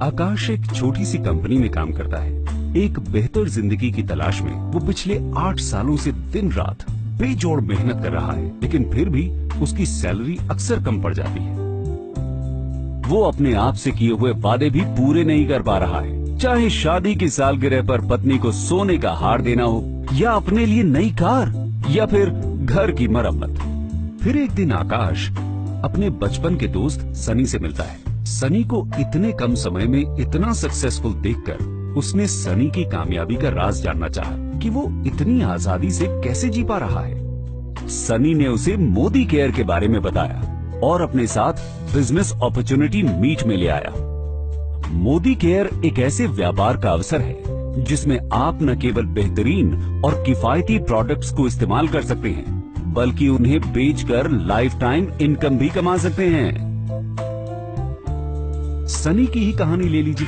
आकाश एक छोटी सी कंपनी में काम करता है। एक बेहतर जिंदगी की तलाश में वो पिछले 8 सालों से दिन रात बेजोड़ मेहनत कर रहा है, लेकिन फिर भी उसकी सैलरी अक्सर कम पड़ जाती है। वो अपने आप से किए हुए वादे भी पूरे नहीं कर पा रहा है, चाहे शादी की सालगिरह पर पत्नी को सोने का हार देना हो, या अपने लिए नई कार, या फिर घर की मरम्मत। फिर एक दिन आकाश अपने बचपन के दोस्त सनी से मिलता है। सनी को इतने कम समय में इतना सक्सेसफुल देखकर उसने सनी की कामयाबी का राज जानना चाहा कि वो इतनी आजादी से कैसे जी पा रहा है। सनी ने उसे मोदी केयर के बारे में बताया और अपने साथ बिजनेस अपॉर्चुनिटी मीट में ले आया। मोदी केयर एक ऐसे व्यापार का अवसर है जिसमें आप न केवल बेहतरीन और किफायती प्रोडक्ट्स को इस्तेमाल कर सकते हैं, बल्कि उन्हें बेचकर लाइफ टाइम इनकम भी कमा सकते हैं। सनी की ही कहानी ले लीजिए।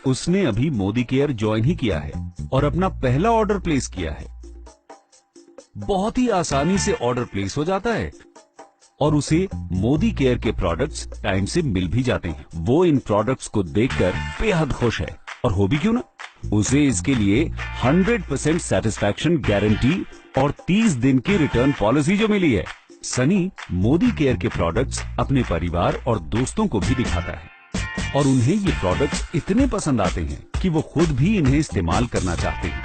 उसने अभी मोदी केयर ज्वाइन ही किया है और अपना पहला ऑर्डर प्लेस किया है। बहुत ही आसानी से ऑर्डर प्लेस हो जाता है और उसे मोदी केयर के प्रोडक्ट्स टाइम से मिल भी जाते हैं। वो इन प्रोडक्ट्स को देखकर बेहद खुश है, और हो भी क्यों ना। उसे इसके लिए 100% सेटिस्फैक्शन गारंटी और 30 दिन की रिटर्न पॉलिसी जो मिली है। सनी मोदी केयर के प्रोडक्ट्स अपने परिवार और दोस्तों को भी दिखाता है और उन्हें ये प्रोडक्ट्स इतने पसंद आते हैं कि वो खुद भी इन्हें इस्तेमाल करना चाहते हैं।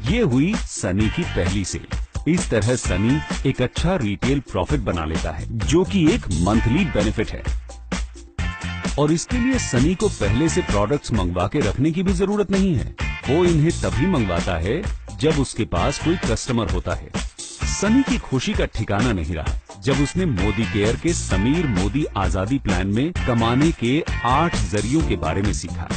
ये हुई सनी की पहली सेल। इस तरह सनी एक अच्छा रिटेल प्रॉफिट बना लेता है, जो कि एक मंथली बेनिफिट है। और इसके लिए सनी को पहले से प्रोडक्ट्स मंगवा के रखने की भी जरूरत नहीं है। वो इन्हें तभी मंगवाता है जब उसके पास कोई कस्टमर होता है। सनी की खुशी का ठिकाना नहीं रहा जब उसने मोदी केयर के समीर मोदी आजादी प्लान में कमाने के 8 जरियों के बारे में सीखा,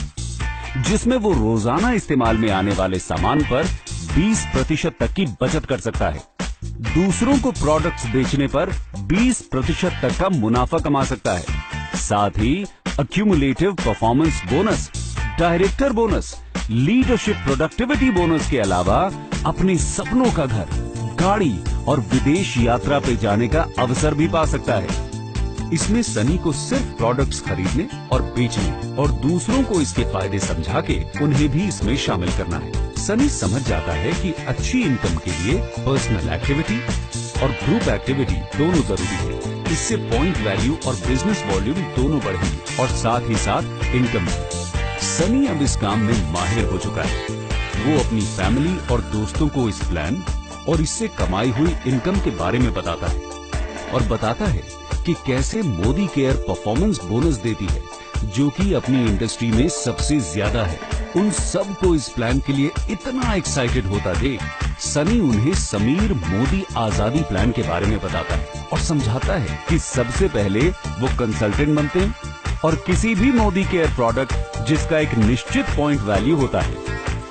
जिसमें वो रोजाना इस्तेमाल में आने वाले सामान पर 20% तक की बचत कर सकता है। दूसरों को प्रोडक्ट्स बेचने पर 20% तक का मुनाफा कमा सकता है। साथ ही accumulative performance bonus, director bonus, leadership productivity bonus के अलावा अपने सपनों का घर, गाड़ी और विदेश यात्रा पे जाने का अवसर भी पा सकता है। इसमें सनी को सिर्फ प्रोडक्ट्स खरीदने और बेचने और दूसरों को इसके फायदे समझा के उन्हें भी इसमें शामिल करना है। सनी समझ जाता है कि अच्छी इनकम के लिए पर्सनल एक्टिविटी और ग्रुप एक्टिविटी दोनों जरूरी है। इससे पॉइंट वैल्यू और बिजनेस वॉल्यूम दोनों बढ़ेंगे और साथ ही साथ इनकम। सनी अब इस काम में माहिर हो चुका है। वो अपनी फैमिली और दोस्तों को इस प्लान और इससे कमाई हुई इनकम के बारे में बताता है और बताता है कि कैसे मोदी केयर परफॉर्मेंस बोनस देती है, जो कि अपनी इंडस्ट्री में सबसे ज्यादा है। उन सब को इस प्लान के लिए इतना एक्साइटेड होता देख सनी उन्हें समीर मोदी आजादी प्लान के बारे में बताता है और समझाता है कि सबसे पहले वो कंसल्टेंट बनते हैं और किसी भी मोदी केयर प्रोडक्ट जिसका एक निश्चित पॉइंट वैल्यू होता है,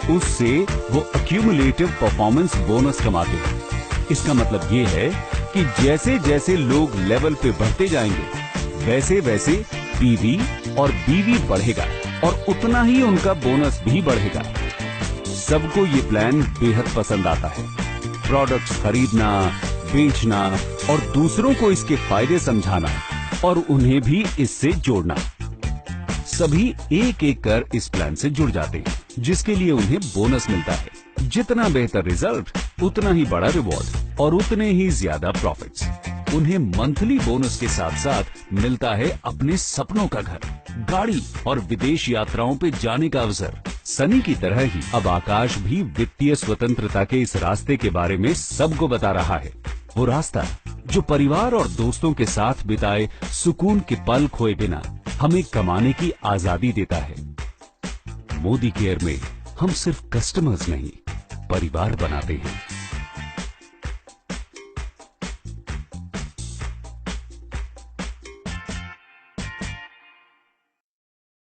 उससे वो अक्यूमुलेटिव परफॉर्मेंस बोनस कमाते हैं। इसका मतलब ये है कि जैसे जैसे लोग लेवल पे बढ़ते जाएंगे, वैसे वैसे पीवी और बीवी बढ़ेगा और उतना ही उनका बोनस भी बढ़ेगा। सबको ये प्लान बेहद पसंद आता है। प्रोडक्ट्स खरीदना, बेचना और दूसरों को इसके फायदे समझाना और उन्हें भी इससे जोड़ना। सभी एक एक कर इस प्लान से जुड़ जाते हैं, जिसके लिए उन्हें बोनस मिलता है। जितना बेहतर रिजल्ट, उतना ही बड़ा रिवॉर्ड और उतने ही ज्यादा प्रॉफिट्स। उन्हें मंथली बोनस के साथ साथ मिलता है अपने सपनों का घर, गाड़ी और विदेश यात्राओं पे जाने का अवसर। सनी की तरह ही अब आकाश भी वित्तीय स्वतंत्रता के इस रास्ते के बारे में सबको बता रहा है। वो रास्ता जो परिवार और दोस्तों के साथ बिताए सुकून के पल खोए बिना हमें कमाने की आजादी देता है। मोदी केयर में हम सिर्फ कस्टमर्स नहीं, परिवार बनाते हैं।